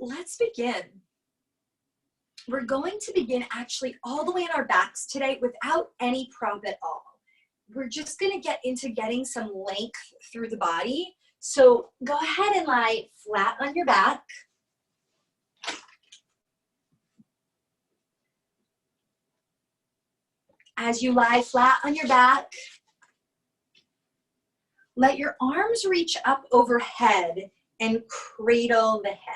let's begin. We're going to begin actually all the way in our backs today without any prop at all. We're just going to get into getting some length through the body. So go ahead and lie flat on your back. As you lie flat on your back, let your arms reach up overhead and cradle the head.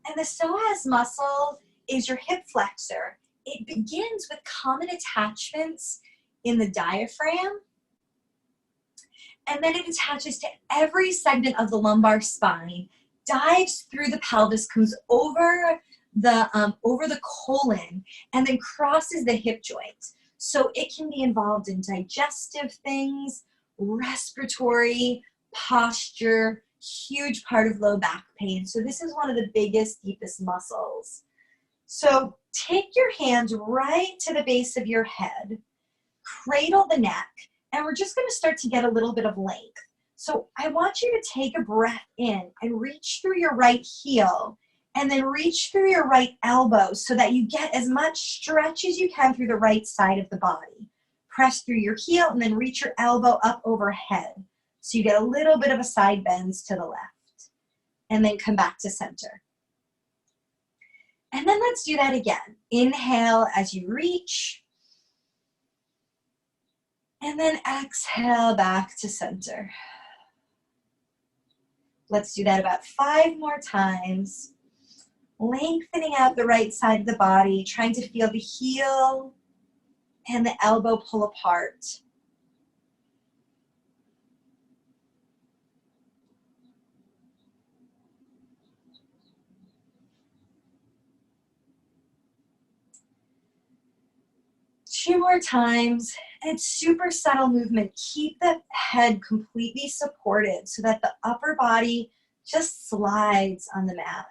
And the psoas muscle is your hip flexor. It begins with common attachments in the diaphragm, and then it attaches to every segment of the lumbar spine, dives through the pelvis, comes over the colon, and then crosses the hip joint. So it can be involved in digestive things, respiratory, posture, huge part of low back pain. So this is one of the biggest, deepest muscles. So take your hands right to the base of your head, cradle the neck, and we're just going to start to get a little bit of length. So I want you to take a breath in and reach through your right heel and then reach through your right elbow so that you get as much stretch as you can through the right side of the body. Press through your heel and then reach your elbow up overhead. So you get a little bit of a side bends to the left. And then come back to center. And then let's do that again. Inhale as you reach. And then exhale back to center. Let's do that about 5 more times. Lengthening out the right side of the body, trying to feel the heel and the elbow pull apart. Two more times. And it's super subtle movement. Keep the head completely supported so that the upper body just slides on the mat.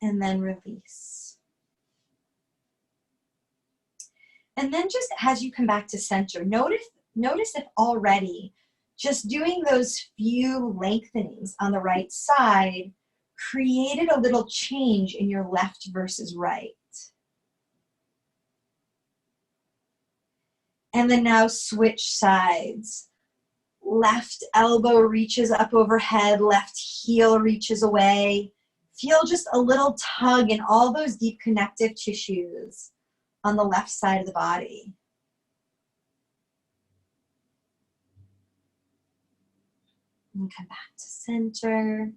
And then release. And then just as you come back to center, notice if already just doing those few lengthenings on the right side created a little change in your left versus right. And then now switch sides. Left elbow reaches up overhead, left heel reaches away. Feel just a little tug in all those deep connective tissues on the left side of the body. And come back to center.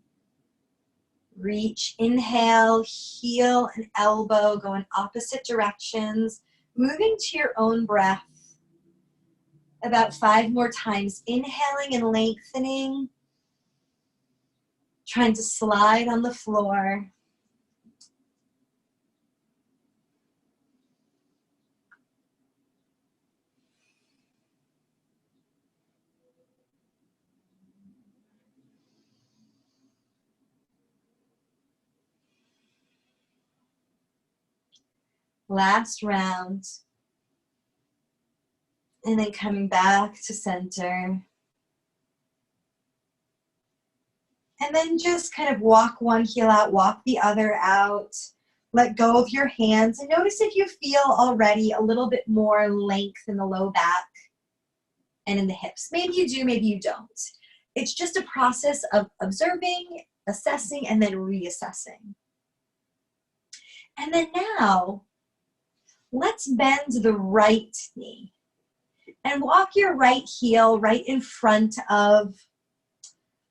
Reach, inhale, heel and elbow go in opposite directions, moving to your own breath. About 5 more times, inhaling and lengthening, trying to slide on the floor. Last round. And then coming back to center. And then just kind of walk one heel out, walk the other out. Let go of your hands and notice if you feel already a little bit more length in the low back and in the hips. Maybe you do, maybe you don't. It's just a process of observing, assessing, and then reassessing. And then now, let's bend the right knee and walk your right heel right in front of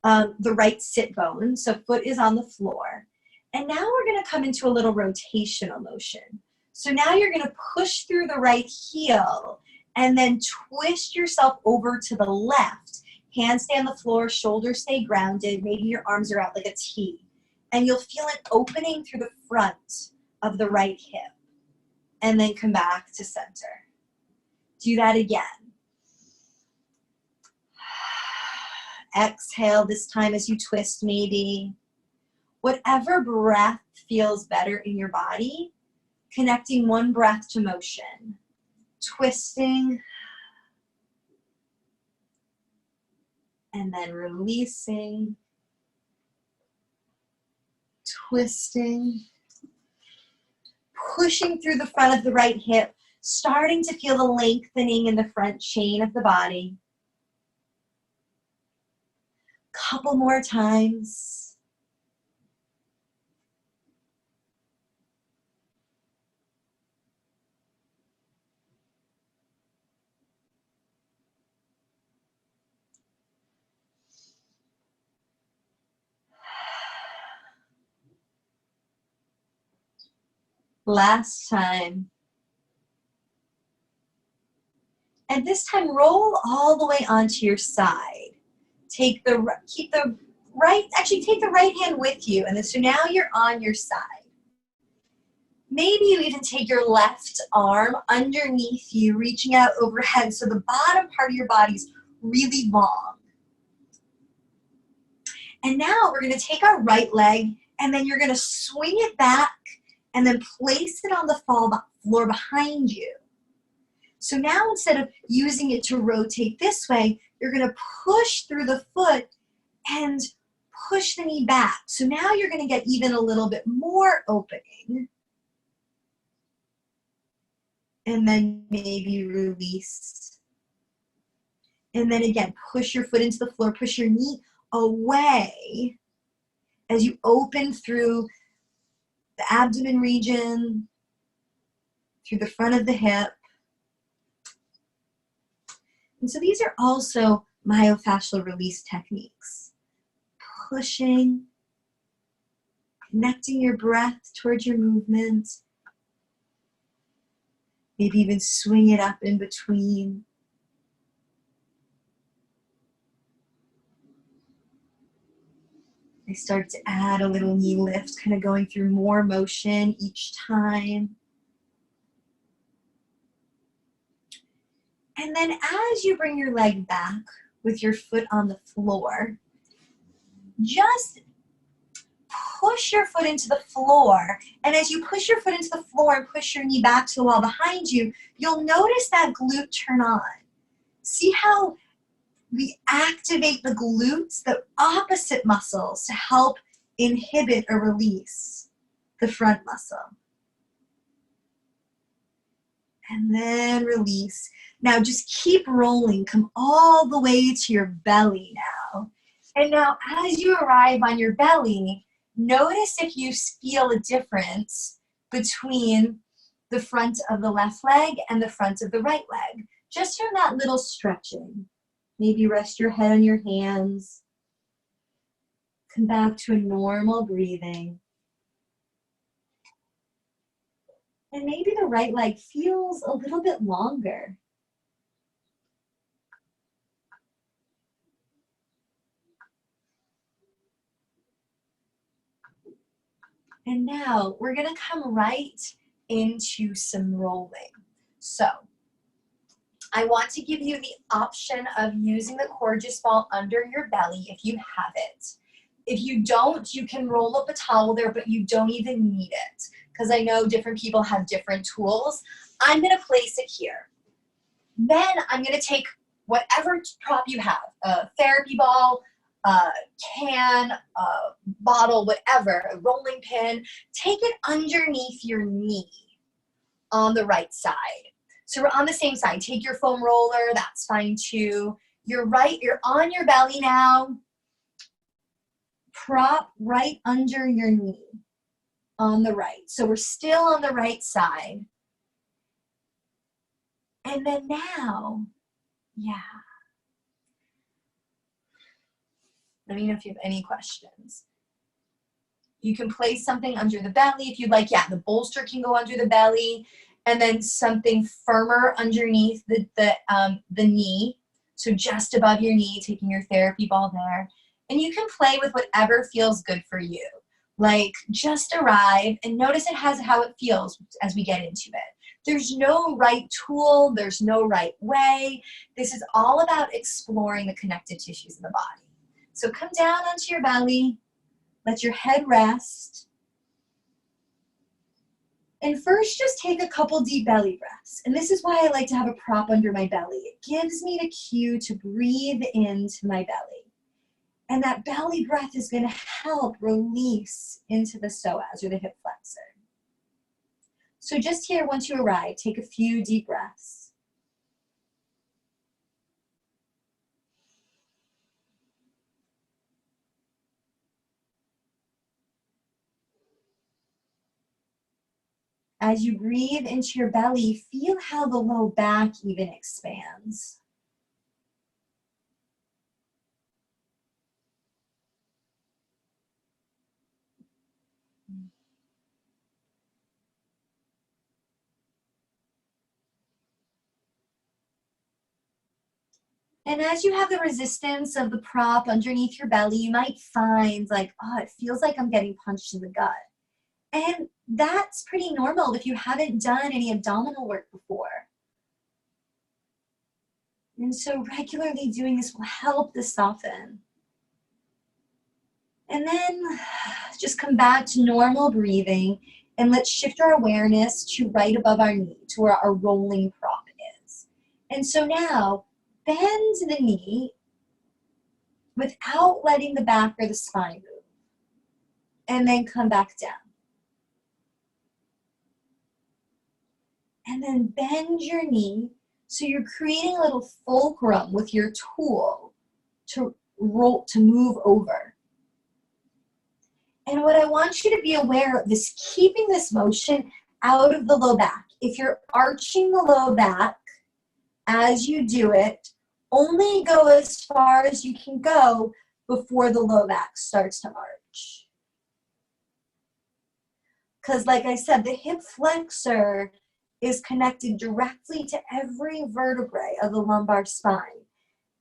the right sit bone. So foot is on the floor. And now we're going to come into a little rotational motion. So now you're going to push through the right heel and then twist yourself over to the left. Hands stay on the floor, shoulders stay grounded. Maybe your arms are out like a T. And you'll feel an opening through the front of the right hip. And then come back to center. Do that again. Exhale this time as you twist maybe. Whatever breath feels better in your body, connecting one breath to motion, twisting, and then releasing, twisting, pushing through the front of the right hip, starting to feel the lengthening in the front chain of the body. Couple more times. Last time. And this time, roll all the way onto your side. Keep the right hand with you. And then, so now you're on your side. Maybe you even take your left arm underneath you, reaching out overhead, so the bottom part of your body's really long. And now we're gonna take our right leg, and then you're gonna swing it back, and then place it on the floor behind you. So now instead of using it to rotate this way, you're gonna push through the foot and push the knee back. So now you're gonna get even a little bit more opening. And then maybe release. And then again, push your foot into the floor, push your knee away as you open through the abdomen region, through the front of the hip. And so these are also myofascial release techniques. Pushing, connecting your breath towards your movement. Maybe even swing it up in between. I start to add a little knee lift, kind of going through more motion each time. And then as you bring your leg back with your foot on the floor, just push your foot into the floor. And as you push your foot into the floor and push your knee back to the wall behind you, you'll notice that glute turn on. See how we activate the glutes, the opposite muscles, to help inhibit or release the front muscle. And then release. Now just keep rolling. Come all the way to your belly now. And now as you arrive on your belly, notice if you feel a difference between the front of the left leg and the front of the right leg. Just from that little stretching. Maybe rest your head on your hands. Come back to a normal breathing. And maybe the right leg feels a little bit longer. And now we're gonna come right into some rolling. So I want to give you the option of using the Coregeous ball under your belly if you have it. If you don't, you can roll up a towel there, but you don't even need it, because I know different people have different tools. I'm gonna place it here. Then I'm gonna take whatever prop you have, a therapy ball, a can, a bottle, whatever, a rolling pin, take it underneath your knee on the right side. So we're on the same side. Take your foam roller, that's fine too. You're on your belly now. Prop right under your knee on the right. So we're still on the right side. And then now, let me know if you have any questions. You can place something under the belly if you'd like. Yeah, the bolster can go under the belly, and then something firmer underneath the knee. So just above your knee, taking your therapy ball there. And you can play with whatever feels good for you. Like, just arrive and notice how it feels as we get into it. There's no right tool, there's no right way. This is all about exploring the connective tissues in the body. So come down onto your belly, Let your head rest. And first, just take a couple deep belly breaths. And this is why I like to have a prop under my belly. It gives me the cue to breathe into my belly. And that belly breath is going to help release into the psoas, or the hip flexor. So just here, once you arrive, take a few deep breaths. As you breathe into your belly, feel how the low back even expands. And as you have the resistance of the prop underneath your belly, you might find like, oh, it feels like I'm getting punched in the gut. And that's pretty normal if you haven't done any abdominal work before. And so regularly doing this will help this soften. And then just come back to normal breathing, and let's shift our awareness to right above our knee, to where our rolling prop is. And so now, bend the knee without letting the back or the spine move. And then come back down. And then bend your knee so you're creating a little fulcrum with your tool to roll, to move over. And what I want you to be aware of is keeping this motion out of the low back. If you're arching the low back as you do it, only go as far as you can go before the low back starts to arch. Because like I said, the hip flexor is connected directly to every vertebrae of the lumbar spine.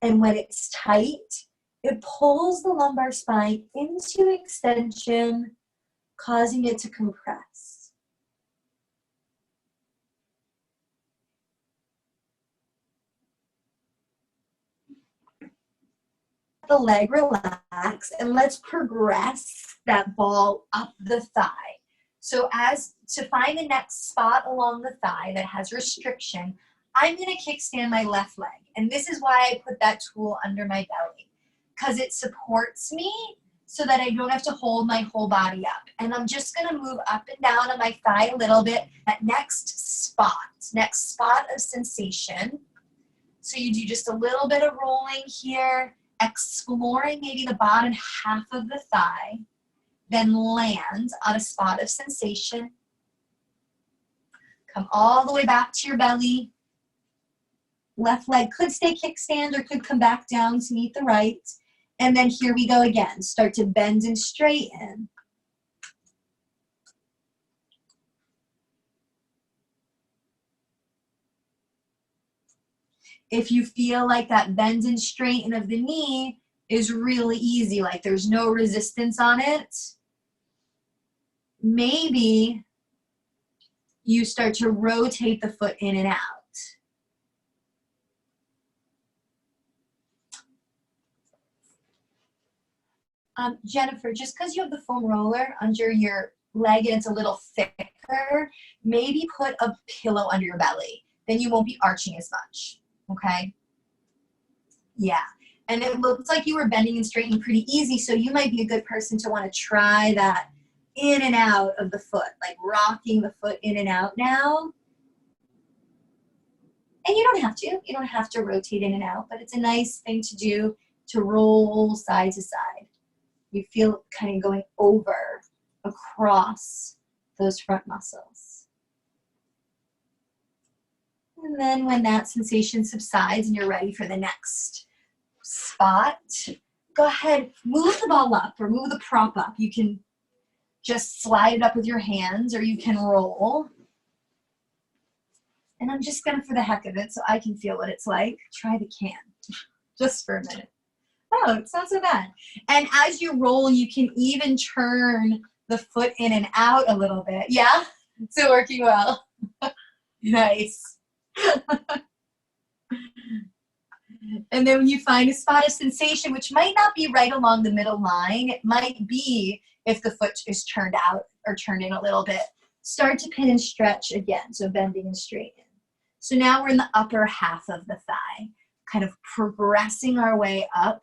And when it's tight, it pulls the lumbar spine into extension, causing it to compress. The leg relax, and let's progress that ball up the thigh. So as to find the next spot along the thigh that has restriction, I'm going to kickstand my left leg. And this is why I put that tool under my belly, because it supports me so that I don't have to hold my whole body up. And I'm just going to move up and down on my thigh a little bit. That next spot of sensation. So you do just a little bit of rolling here, exploring maybe the bottom half of the thigh, then land on a spot of sensation. Come all the way back to your belly. Left leg could stay kickstand or could come back down to meet the right. And then here we go again. Start to bend and straighten. If you feel like that bend and straighten of the knee is really easy, like there's no resistance on it, maybe you start to rotate the foot in and out. Jennifer, just because you have the foam roller under your leg and it's a little thicker, maybe put a pillow under your belly. Then you won't be arching as much, okay? Yeah, and it looks like you were bending and straightening pretty easy, so you might be a good person to want to try that in and out of the foot, like rocking the foot in and out now. And you don't have to rotate in and out, but it's a nice thing to do to roll side to side. You feel kind of going over, across those front muscles. And then when that sensation subsides and you're ready for the next spot, go ahead, move the ball up or move the prop up. You can just slide it up with your hands or you can roll. And I'm just gonna, for the heck of it, so I can feel what it's like, try the can, just for a minute. Oh, it's not so bad. And as you roll, you can even turn the foot in and out a little bit. Yeah, it's working well. Nice. And then when you find a spot of sensation, which might not be right along the middle line, it might be if the foot is turned out or turned in a little bit. Start to pin and stretch again, so bending and straighten. So now we're in the upper half of the thigh, kind of progressing our way up.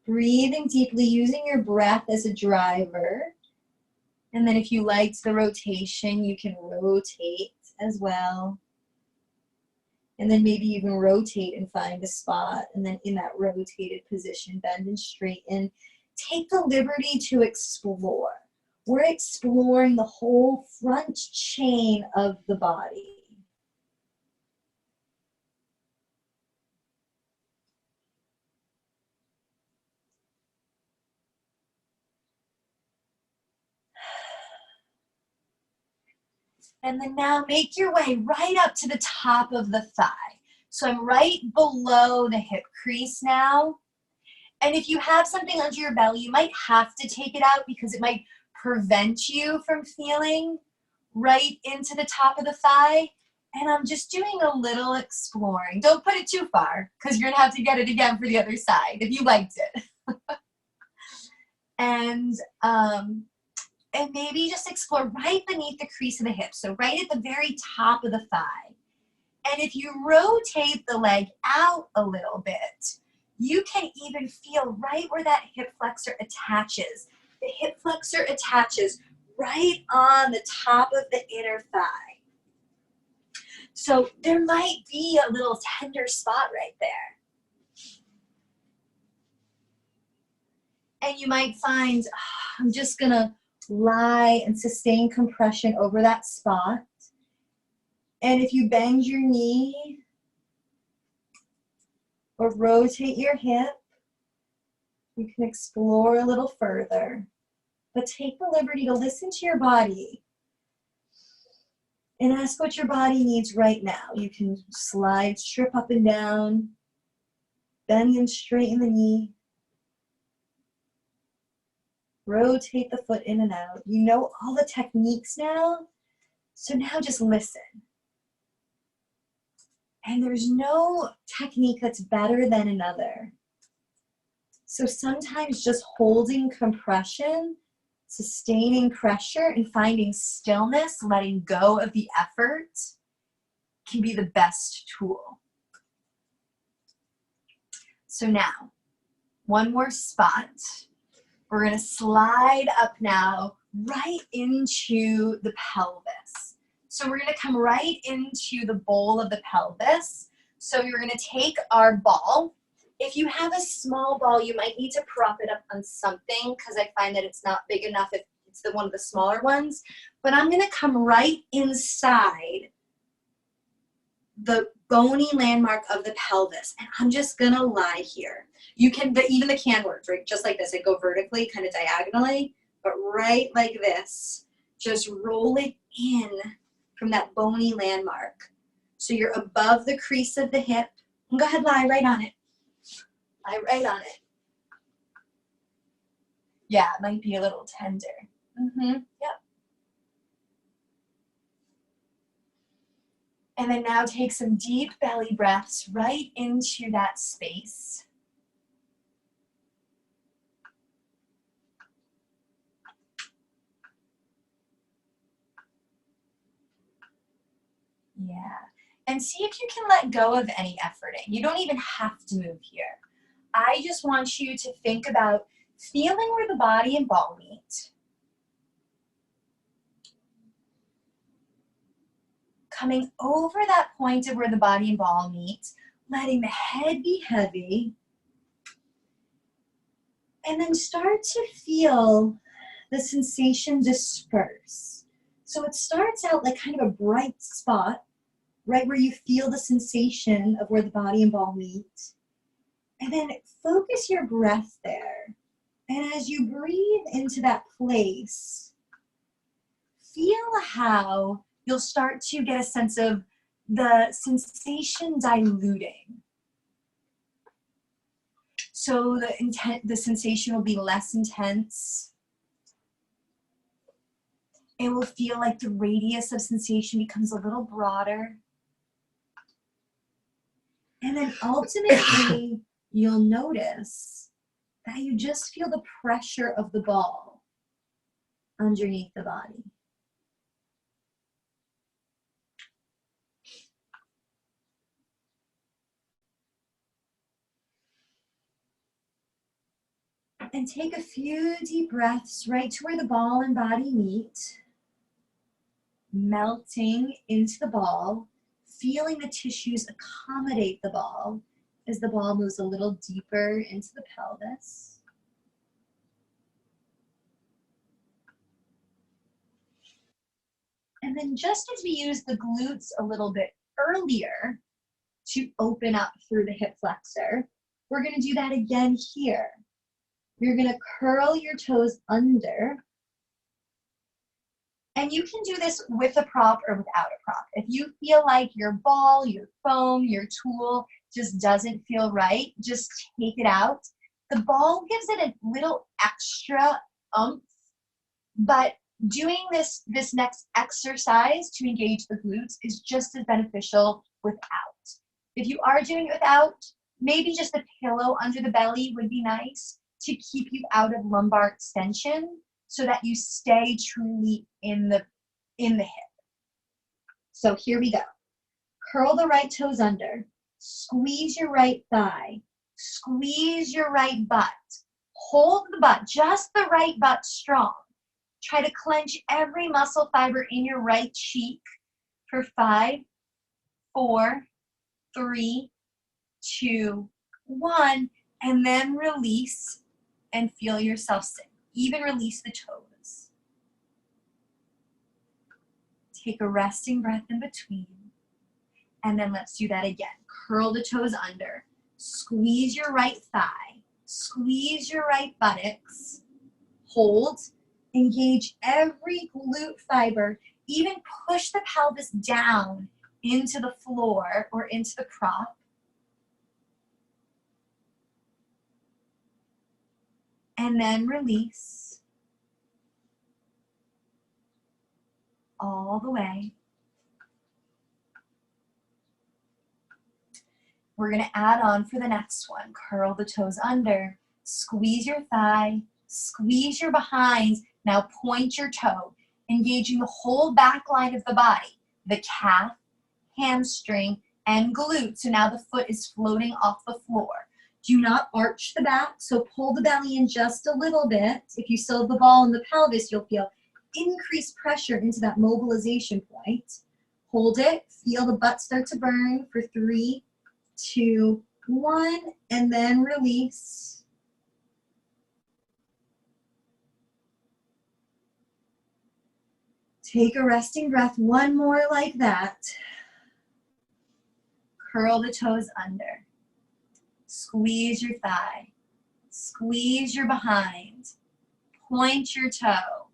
Breathing deeply, using your breath as a driver. And then if you liked the rotation, you can rotate as well. And then maybe even rotate and find a spot. And then in that rotated position, bend and straighten. Take the liberty to explore. We're exploring the whole front chain of the body. And then now make your way right up to the top of the thigh. So I'm right below the hip crease now. And if you have something under your belly, you might have to take it out because it might prevent you from feeling right into the top of the thigh. And I'm just doing a little exploring. Don't put it too far because you're gonna have to get it again for the other side if you liked it. And maybe just explore right beneath the crease of the hip. So right at the very top of the thigh. And if you rotate the leg out a little bit, you can even feel right where that hip flexor attaches. The hip flexor attaches right on the top of the inner thigh. So there might be a little tender spot right there. And you might find, I'm just gonna lie and sustain compression over that spot. And if you bend your knee or rotate your hip, you can explore a little further. But take the liberty to listen to your body and ask what your body needs right now. You can slide, strip up and down, bend and straighten the knee. Rotate the foot in and out. You know all the techniques now, so now just listen. And there's no technique that's better than another. So sometimes just holding compression, sustaining pressure, and finding stillness, letting go of the effort, can be the best tool. So now, one more spot. We're gonna slide up now right into the pelvis. So we're gonna come right into the bowl of the pelvis. So you're gonna take our ball. If you have a small ball, you might need to prop it up on something because I find that it's not big enough if it's one of the smaller ones. But I'm gonna come right inside the bony landmark of the pelvis, and I'm just gonna lie here. You can, even the can works, right? Just like this, it go vertically, kind of diagonally, but right like this, just roll it in from that bony landmark. So you're above the crease of the hip, and go ahead, lie right on it. Lie right on it. Yeah, it might be a little tender. Yep. And then now take some deep belly breaths right into that space. Yeah. And see if you can let go of any efforting. You don't even have to move here. I just want you to think about feeling where the body and ball meet. Coming over that point of where the body and ball meet, letting the head be heavy. And then start to feel the sensation disperse. So it starts out like kind of a bright spot, right where you feel the sensation of where the body and ball meet. And then focus your breath there. And as you breathe into that place, feel how you'll start to get a sense of the sensation diluting. So the sensation will be less intense. It will feel like the radius of sensation becomes a little broader. And then ultimately, you'll notice that you just feel the pressure of the ball underneath the body. And take a few deep breaths right to where the ball and body meet, melting into the ball, feeling the tissues accommodate the ball as the ball moves a little deeper into the pelvis. And then just as we used the glutes a little bit earlier to open up through the hip flexor, we're going to do that again here. You're going to curl your toes under. And you can do this with a prop or without a prop. If you feel like your ball, your foam, your tool just doesn't feel right, just take it out. The ball gives it a little extra oomph, but doing this next exercise to engage the glutes is just as beneficial without. If you are doing it without, maybe just a pillow under the belly would be nice to keep you out of lumbar extension so that you stay truly in the hip. So here we go. Curl the right toes under. Squeeze your right thigh. Squeeze your right butt. Hold the butt, just the right butt strong. Try to clench every muscle fiber in your right cheek for 5, 4, 3, 2, 1, and then release and feel yourself sink. Even release the toes. Take a resting breath in between. And then let's do that again. Curl the toes under. Squeeze your right thigh. Squeeze your right buttocks. Hold. Engage every glute fiber. Even push the pelvis down into the floor or into the prop. And then release all the way. We're going to add on for the next one. Curl the toes under, squeeze your thigh, squeeze your behind. Now point your toe, engaging the whole back line of the body, the calf, hamstring, and glute. So now the foot is floating off the floor. Do not arch the back, so pull the belly in just a little bit. If you still have the ball in the pelvis, you'll feel increased pressure into that mobilization point. Hold it, feel the butt start to burn for 3, 2, 1, and then release. Take a resting breath, one more like that. Curl the toes under. Squeeze your thigh. Squeeze your behind. Point your toe.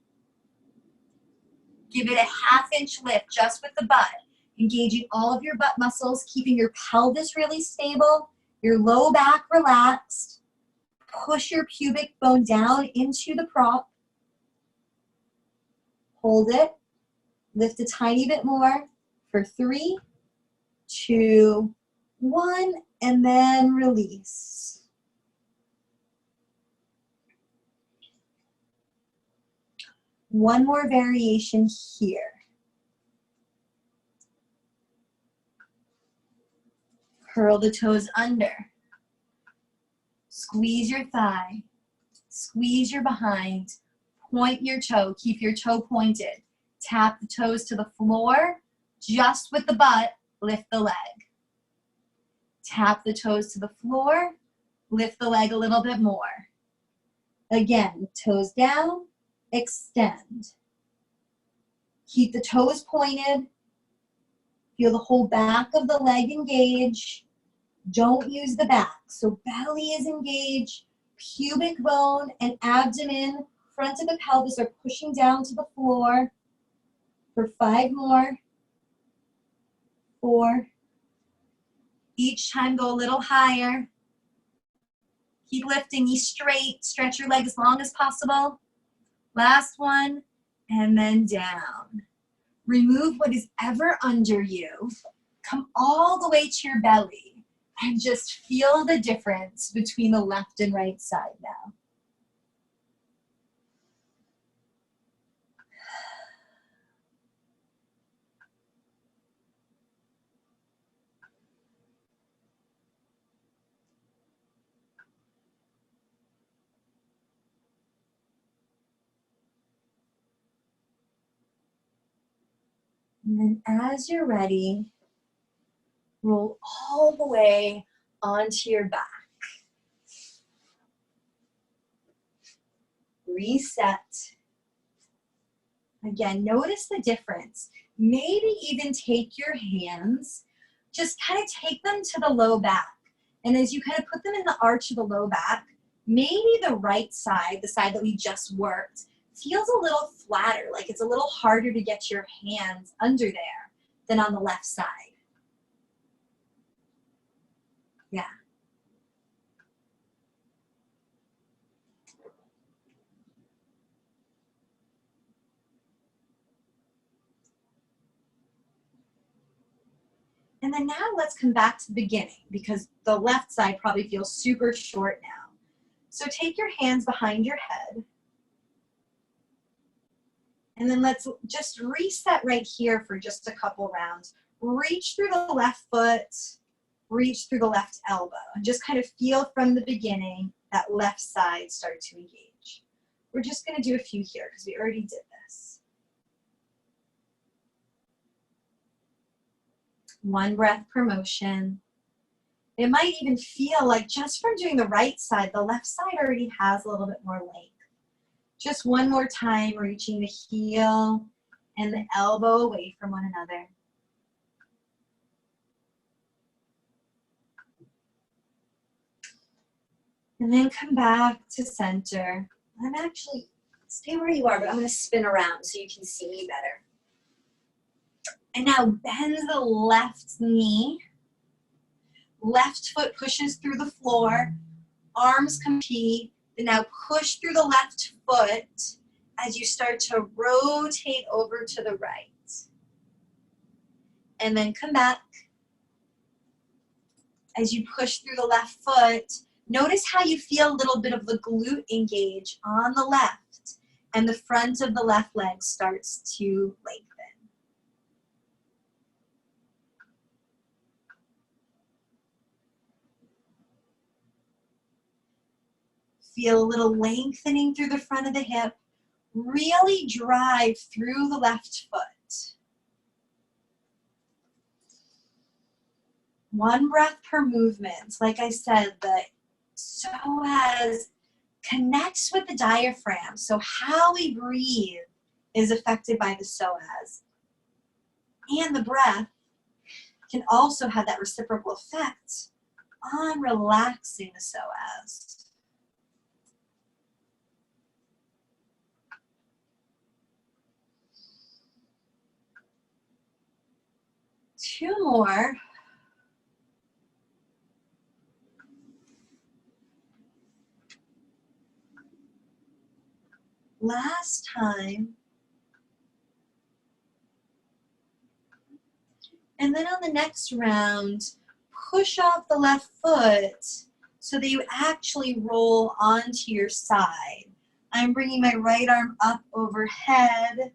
Give it a 1/2 inch lift just with the butt, engaging all of your butt muscles, keeping your pelvis really stable, your low back relaxed. Push your pubic bone down into the prop. Hold it. Lift a tiny bit more for 3, 2, 1, and then release. One more variation here. Curl the toes under. Squeeze your thigh. Squeeze your behind. Point your toe. Keep your toe pointed. Tap the toes to the floor. Just with the butt, lift the leg. Tap the toes to the floor. Lift the leg a little bit more. Again, toes down, extend. Keep the toes pointed. Feel the whole back of the leg engage. Don't use the back. So belly is engaged, pubic bone and abdomen, front of the pelvis are pushing down to the floor. For 5 more. 4. Each time go a little higher. Keep lifting, knees straight. Stretch your leg as long as possible. Last one. and then down. Remove what is ever under you. Come all the way to your belly and just feel the difference between the left and right side now. And then as you're ready, roll all the way onto your back. Reset. Again, notice the difference. Maybe even take your hands, just kind of take them to the low back. And as you kind of put them in the arch of the low back, maybe the right side, the side that we just worked, feels a little flatter, like it's a little harder to get your hands under there than on the left side. Yeah. And then now let's come back to the beginning because the left side probably feels super short now. So take your hands behind your head. And then let's just reset right here for just a couple rounds. Reach through the left foot, reach through the left elbow, and just kind of feel from the beginning that left side start to engage. We're just gonna do a few here because we already did this. One breath per motion. It might even feel like just from doing the right side, the left side already has a little bit more length. Just one more time, reaching the heel and the elbow away from one another. And then come back to center. I'm actually, stay where you are, but I'm gonna spin around so you can see me better. And now bend the left knee. Left foot pushes through the floor. Arms compete. And now push through the left foot as you start to rotate over to the right. And then come back. As you push through the left foot, notice how you feel a little bit of the glute engage on the left, and the front of the left leg starts to lengthen. Feel a little lengthening through the front of the hip. Really drive through the left foot. One breath per movement. Like I said, the psoas connects with the diaphragm. So how we breathe is affected by the psoas. And the breath can also have that reciprocal effect on relaxing the psoas. Two more. Last time. And then on the next round, push off the left foot so that you actually roll onto your side. I'm bringing my right arm up overhead,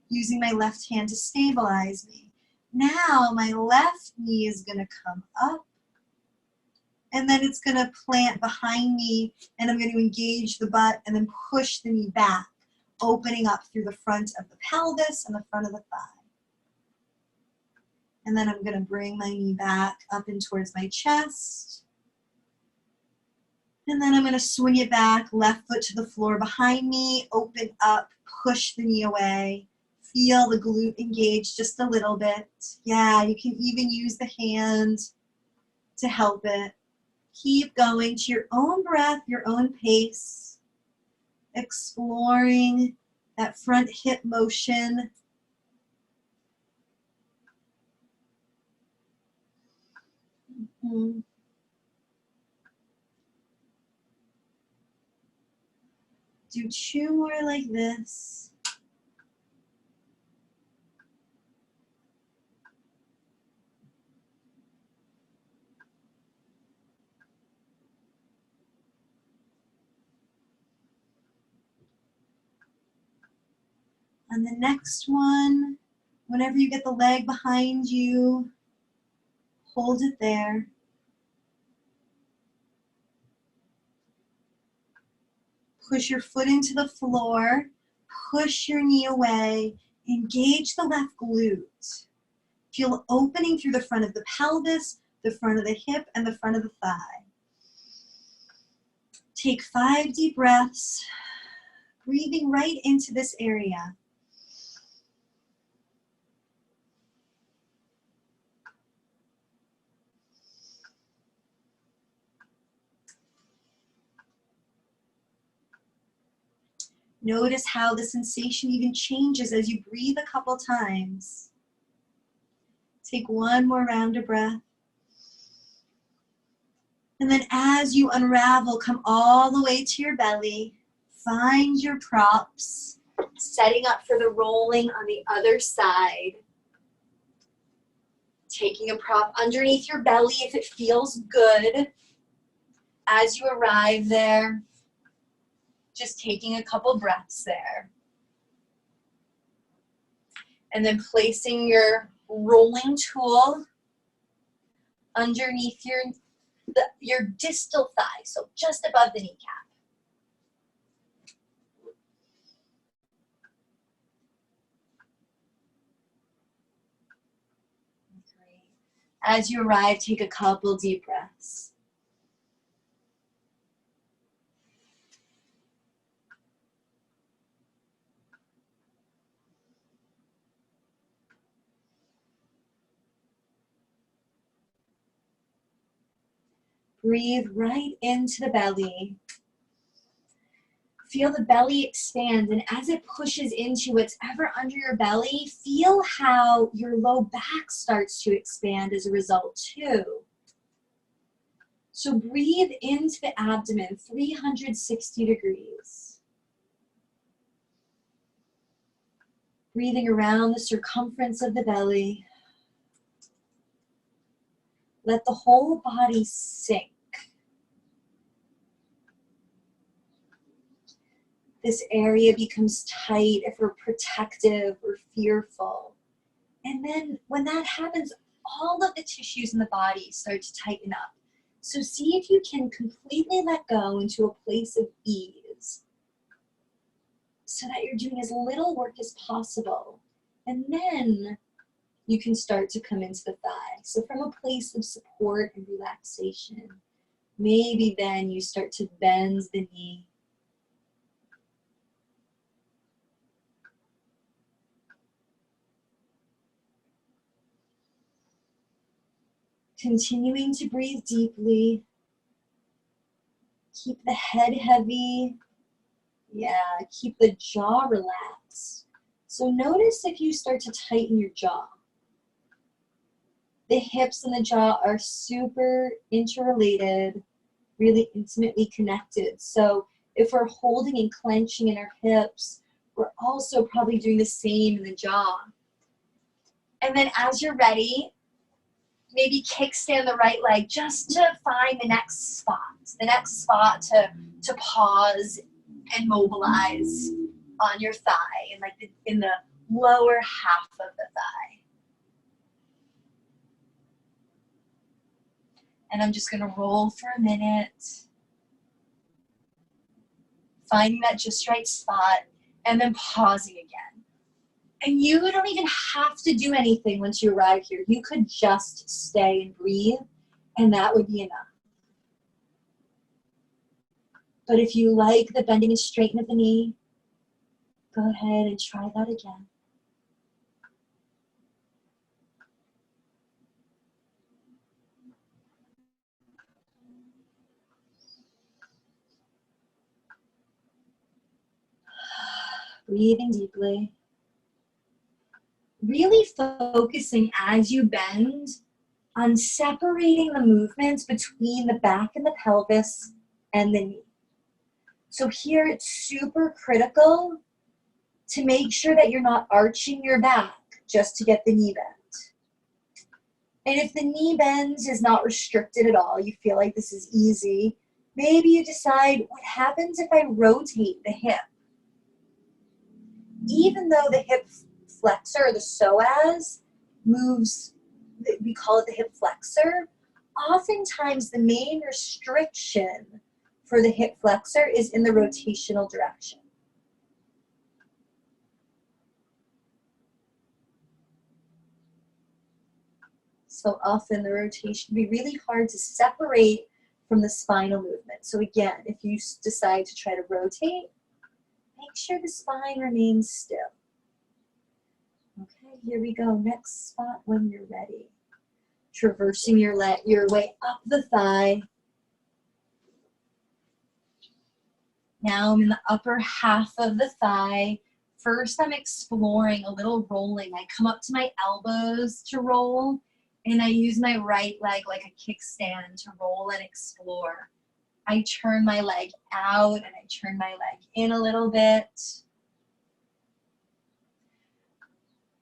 using my left hand to stabilize me. Now my left knee is gonna come up, and then it's gonna plant behind me, and I'm gonna engage the butt and then push the knee back, opening up through the front of the pelvis and the front of the thigh. And then I'm gonna bring my knee back up and towards my chest. And then I'm gonna swing it back, left foot to the floor behind me, open up, push the knee away. Feel the glute engage just a little bit. Yeah, you can even use the hand to help it. Keep going to your own breath, your own pace. Exploring that front hip motion. Mm-hmm. Do two more like this. And the next one, whenever you get the leg behind you, hold it there. Push your foot into the floor, push your knee away, engage the left glute. Feel opening through the front of the pelvis, the front of the hip, and the front of the thigh. Take 5 deep breaths, breathing right into this area. Notice how the sensation even changes as you breathe a couple times. Take one more round of breath. And then as you unravel, come all the way to your belly. Find your props, setting up for the rolling on the other side. Taking a prop underneath your belly if it feels good. As you arrive there, just taking a couple breaths there. And then placing your rolling tool underneath your distal thigh, so just above the kneecap. Great. As you arrive, take a couple deep breaths. Breathe right into the belly. Feel the belly expand, and as it pushes into whatever under your belly, feel how your low back starts to expand as a result too. So breathe into the abdomen, 360 degrees. Breathing around the circumference of the belly. Let the whole body sink. This area becomes tight if we're protective or fearful. And then when that happens, all of the tissues in the body start to tighten up. So see if you can completely let go into a place of ease so that you're doing as little work as possible. And then you can start to come into the thigh. So from a place of support and relaxation, maybe then you start to bend the knee. Continuing to breathe deeply. Keep the head heavy. Yeah, keep the jaw relaxed. So notice if you start to tighten your jaw. The hips and the jaw are super interrelated, really intimately connected. So if we're holding and clenching in our hips, we're also probably doing the same in the jaw. And then as you're ready, maybe kickstand the right leg just to find the next spot to pause and mobilize on your thigh, and like in the lower half of the thigh. And I'm just gonna roll for a minute, finding that just right spot, and then pausing again. And you don't even have to do anything once you arrive here. You could just stay and breathe, and that would be enough. But if you like the bending and straightening of the knee, go ahead and try that again. Breathing deeply. Really focusing as you bend on separating the movements between the back and the pelvis and the knee. So here it's super critical to make sure that you're not arching your back just to get the knee bent. And if the knee bends is not restricted at all, you feel like this is easy, maybe you decide, what happens if I rotate the hip? even though the hip flexor, or the psoas, moves, we call it the hip flexor, oftentimes the main restriction for the hip flexor is in the rotational direction. So often the rotation can be really hard to separate from the spinal movement. So again, if you decide to try to rotate, make sure the spine remains still. Okay, here we go. Next spot when you're ready. Traversing your way up the thigh. Now I'm in the upper half of the thigh. First, I'm exploring a little rolling. I come up to my elbows to roll, and I use my right leg like a kickstand to roll and explore. I turn my leg out and I turn my leg in a little bit.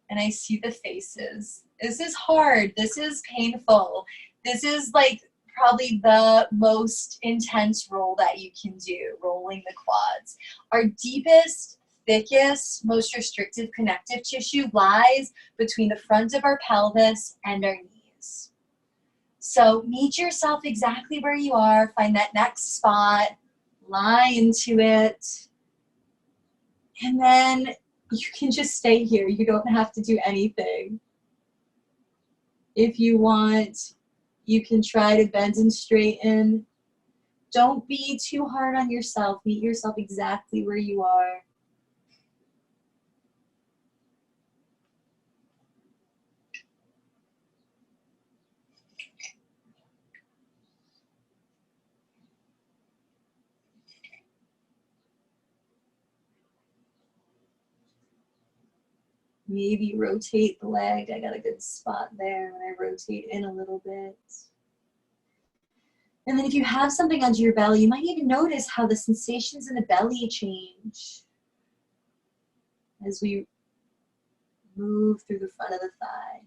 And I see the faces. This is hard. This is painful. This is like probably the most intense roll that you can do, rolling the quads. Our deepest, thickest, most restrictive connective tissue lies between the front of our pelvis and our knees. So meet yourself exactly where you are. Find that next spot. Lie into it. And then you can just stay here. You don't have to do anything. If you want, you can try to bend and straighten. Don't be too hard on yourself. Meet yourself exactly where you are. Maybe rotate the leg. I got a good spot there when I rotate in a little bit. And then if you have something under your belly, you might even notice how the sensations in the belly change as we move through the front of the thigh.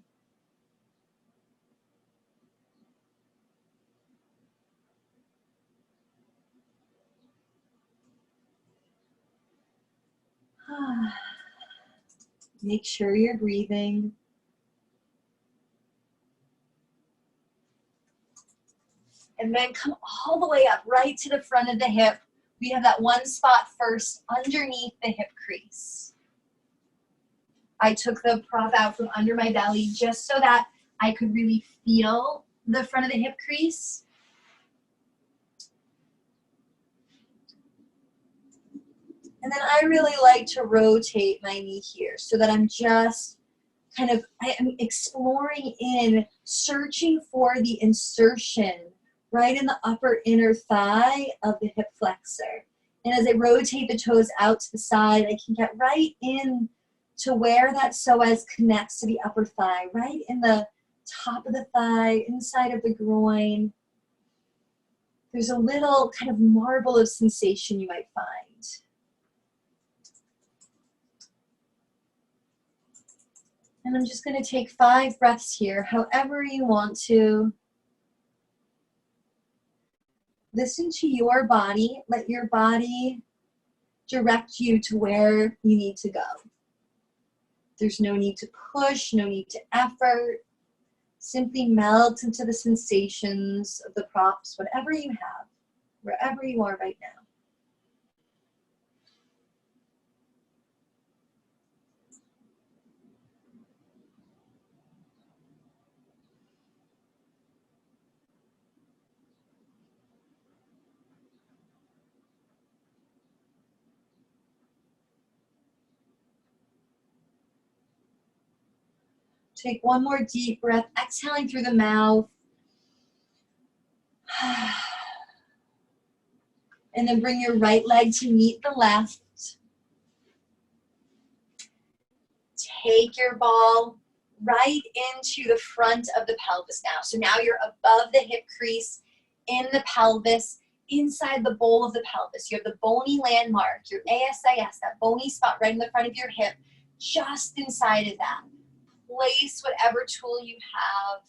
Make sure you're breathing. And then come all the way up, right to the front of the hip. We have that one spot first underneath the hip crease. I took the prop out from under my belly just so that I could really feel the front of the hip crease. And then I really like to rotate my knee here so that I'm just I am exploring in, searching for the insertion right in the upper inner thigh of the hip flexor. And as I rotate the toes out to the side, I can get right in to where that psoas connects to the upper thigh, right in the top of the thigh, inside of the groin. There's a little kind of marble of sensation you might find. And I'm just going to take 5 breaths here, however you want to. Listen to your body. Let your body direct you to where you need to go. There's no need to push, no need to effort. Simply melt into the sensations of the props, whatever you have, wherever you are right now. Take one more deep breath, exhaling through the mouth. And then bring your right leg to meet the left. Take your ball right into the front of the pelvis now. So now you're above the hip crease, in the pelvis, inside the bowl of the pelvis. You have the bony landmark, your ASIS, that bony spot right in the front of your hip, just inside of that. Place whatever tool you have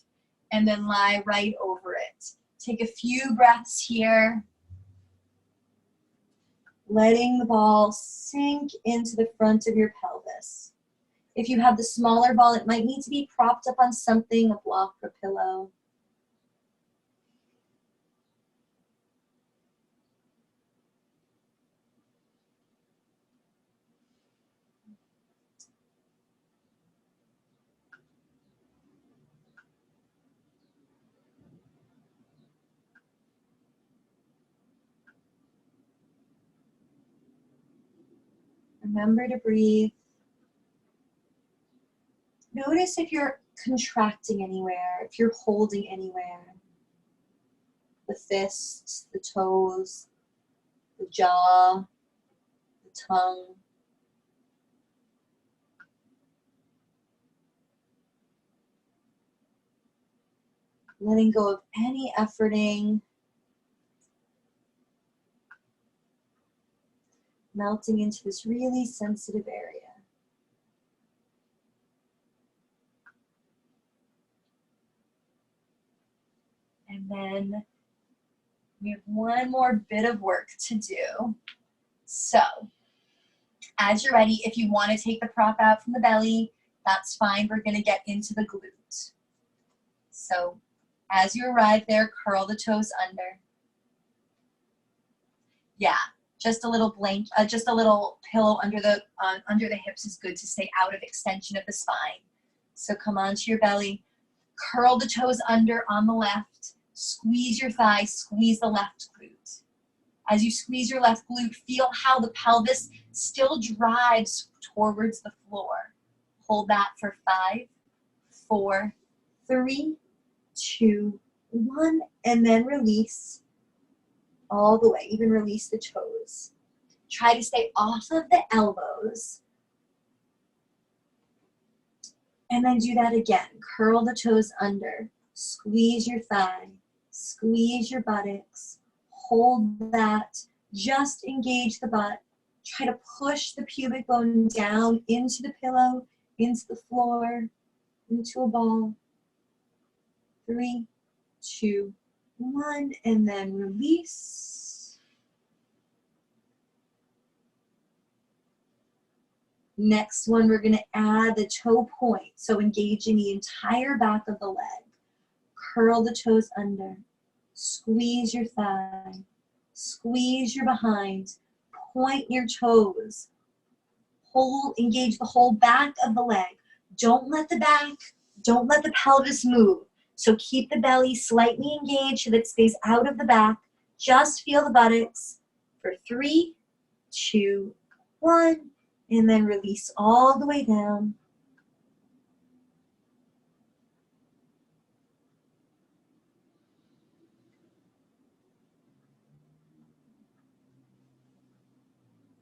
and then lie right over it. Take a few breaths here. letting the ball sink into the front of your pelvis. If you have the smaller ball, it might need to be propped up on something, a block or pillow. Remember to breathe. Notice if you're contracting anywhere, if you're holding anywhere. The fists, the toes, the jaw, the tongue. Letting go of any efforting. Melting into this really sensitive area. And then we have one more bit of work to do. So, as you're ready, if you want to take the prop out from the belly, that's fine. We're going to get into the glute. So, as you arrive there, curl the toes under. Yeah, just a little pillow under the hips is good to stay out of extension of the spine. So come onto your belly, curl the toes under on the left, squeeze your thigh, squeeze the left glute. As you squeeze your left glute, feel how the pelvis still drives towards the floor. Hold that for 5, 4, 3, 2, 1, and then release all the way. Even release the toes. Try to stay off of the elbows. And then do that again. Curl the toes under. Squeeze your thigh. Squeeze your buttocks. Hold that. Just engage the butt. Try to push the pubic bone down into the pillow, into the floor, into a ball. 3, 2, 1, and then release. Next one, we're going to add the toe point. So engaging the entire back of the leg. Curl the toes under. Squeeze your thigh. Squeeze your behind. Point your toes. Engage the whole back of the leg. Don't let the pelvis move. So keep the belly slightly engaged so that it stays out of the back. Just feel the buttocks for 3, 2, 1, and then release all the way down.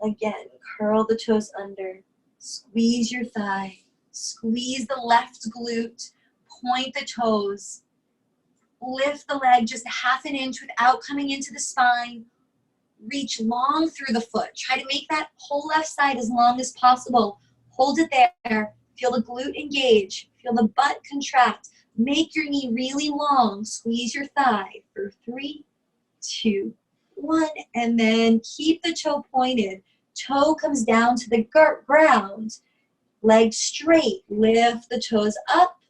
Again, curl the toes under, squeeze your thigh, squeeze the left glute, point the toes, lift the leg just 1/2 inch without coming into the spine, reach long through the foot. Try to make that whole left side as long as possible. Hold it there, feel the glute engage, feel the butt contract, make your knee really long, squeeze your thigh for 3, 2, 1, and then keep the toe pointed. Toe comes down to the ground. Leg straight. Lift the toes up.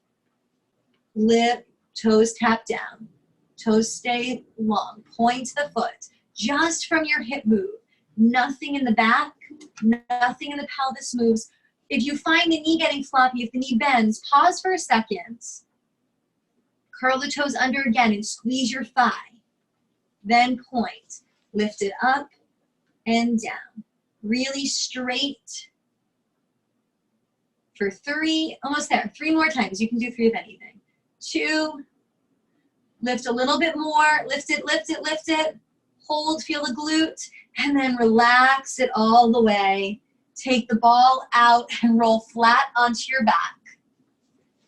Lift, toes tap down. Toes stay long. Point to the foot. Just from your hip move. Nothing in the back. Nothing in the pelvis moves. If you find the knee getting floppy, if the knee bends, pause for a second. Curl the toes under again and squeeze your thigh. Then point. Lift it up and down. Really straight for 3, almost there. 3 more times. You can do 3 of anything. 2, lift a little bit more. Lift it, lift it, lift it. Hold, feel the glute, and then relax it all the way. Take the ball out and roll flat onto your back.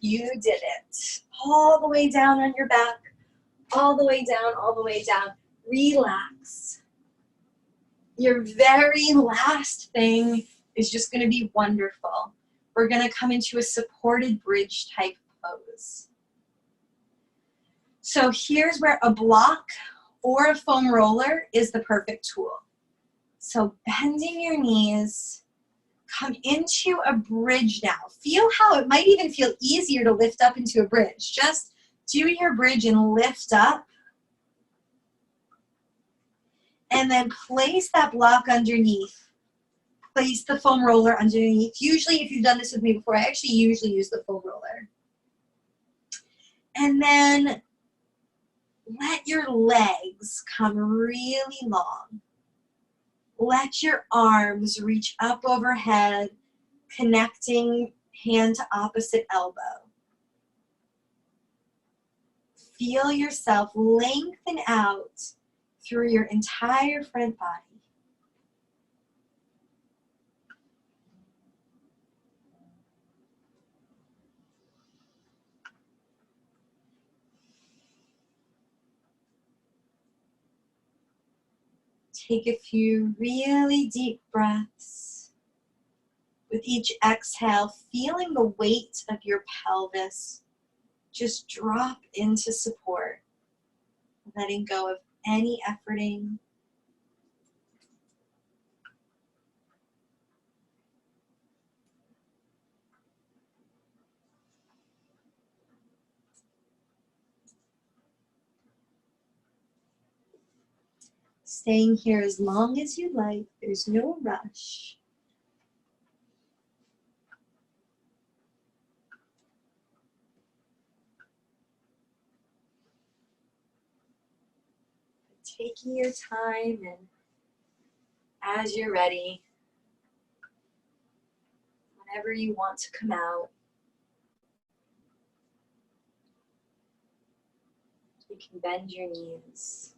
You did it. All the way down on your back. All the way down, all the way down. Relax. Your very last thing is just going to be wonderful. We're going to come into a supported bridge type pose. So here's where a block or a foam roller is the perfect tool. So bending your knees, come into a bridge now. Feel how it might even feel easier to lift up into a bridge. Just do your bridge and lift up. And then place that block underneath. Place the foam roller underneath. Usually, if you've done this with me before, I actually usually use the foam roller. And then let your legs come really long. Let your arms reach up overhead, connecting hand to opposite elbow. Feel yourself lengthen out through your entire front body. Take a few really deep breaths. With each exhale, feeling the weight of your pelvis just drop into support, letting go of any efforting. Staying here as long as you like, there's no rush. Taking your time, and as you're ready, whenever you want to come out, you can bend your knees,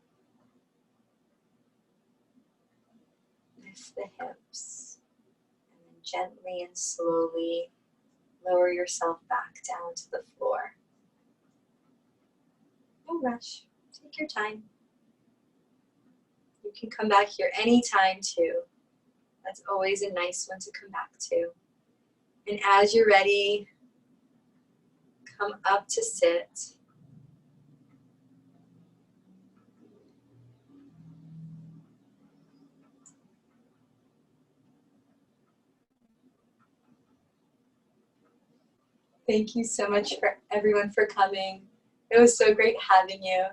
lift the hips, and then gently and slowly lower yourself back down to the floor. No rush, take your time. You can come back here anytime too. That's always a nice one to come back to. And as you're ready, come up to sit. Thank you so much for everyone for coming. It was so great having you.